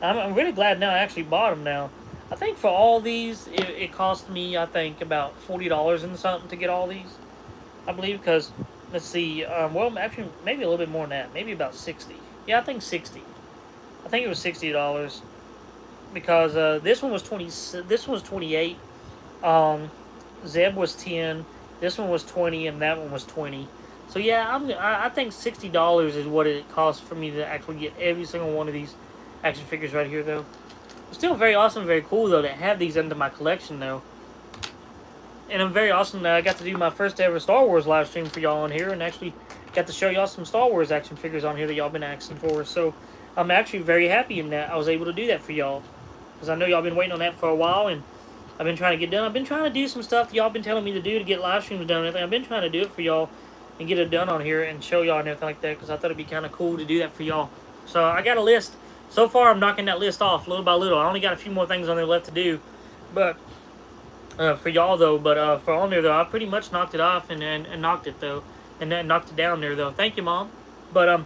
I'm really glad now I actually bought them now. I think for all these, it cost me, I think, about $40 and something to get all these. I believe, because, let's see, well, actually, maybe a little bit more than that. Maybe about 60. Yeah, I think 60. I think it was $60. Because this one was 20. This one was 28. Zeb was 10. This one was 20, and that one was 20. So yeah, I think $60 is what it costs for me to actually get every single one of these action figures right here, though. Still very awesome, very cool, though, to have these into my collection, though. And I'm very awesome that I got to do my first ever Star Wars live stream for y'all on here, and actually got to show y'all some Star Wars action figures on here that y'all been asking for. So I'm actually very happy in that I was able to do that for y'all, because I know y'all been waiting on that for a while, and I've been trying to get done. I've been trying to do some stuff y'all been telling me to do to get live streams done and everything. I've been trying to do it for y'all and get it done on here and show y'all and everything like that because I thought it'd be kind of cool to do that for y'all. So I got a list. So far, I'm knocking that list off little by little. I only got a few more things on there left to do, but for y'all though. But for on there though, I pretty much knocked it off and knocked it though, and then knocked it down there though. Thank you, Mom. But I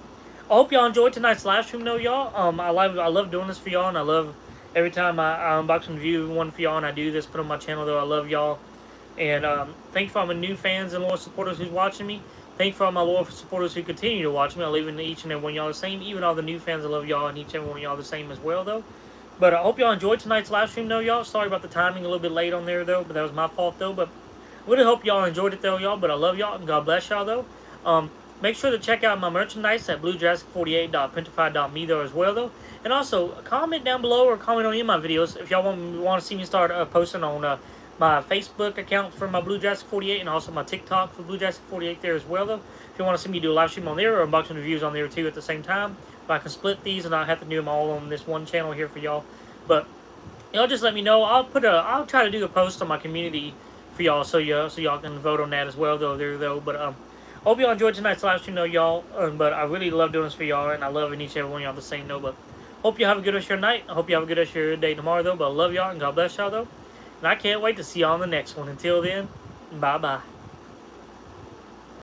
hope y'all enjoyed tonight's live stream though, y'all. I love doing this for y'all, and I love every time I unbox and review one for y'all, and I do this, put on my channel though. I love y'all, and thank you for all my new fans and loyal supporters who's watching me. Thank you for all my loyal supporters who continue to watch me. I leave each and every one of y'all the same. Even all the new fans, I love y'all, and each and every one of y'all the same as well, though. But I hope y'all enjoyed tonight's live stream, though, y'all. Sorry about the timing, a little bit late on there, though, but that was my fault, though. But I really hope y'all enjoyed it, though, y'all. But I love y'all, and God bless y'all, though. Make sure to check out my merchandise at bluejurassic48.printify.me, though, as well, though. And also, comment down below or comment on any of my videos if y'all want to see me start posting on my Facebook account for my Blue Jurassic 48 and also my TikTok for Blue Jurassic 48 there as well, though. If you want to see me do a live stream on there or unboxing reviews on there too at the same time, but I can split these and I have to do them all on this one channel here for y'all. But y'all just let me know. I'll try to do a post on my community for y'all so y'all can vote on that as well though. But hope y'all enjoyed tonight's live stream though, y'all. But I really love doing this for y'all, and I love each and every one of y'all the same though. But hope you have a good rest of your night. I hope you have a good rest of your day tomorrow though. But I love y'all and God bless y'all though. And I can't wait to see y'all on the next one. Until then, bye-bye.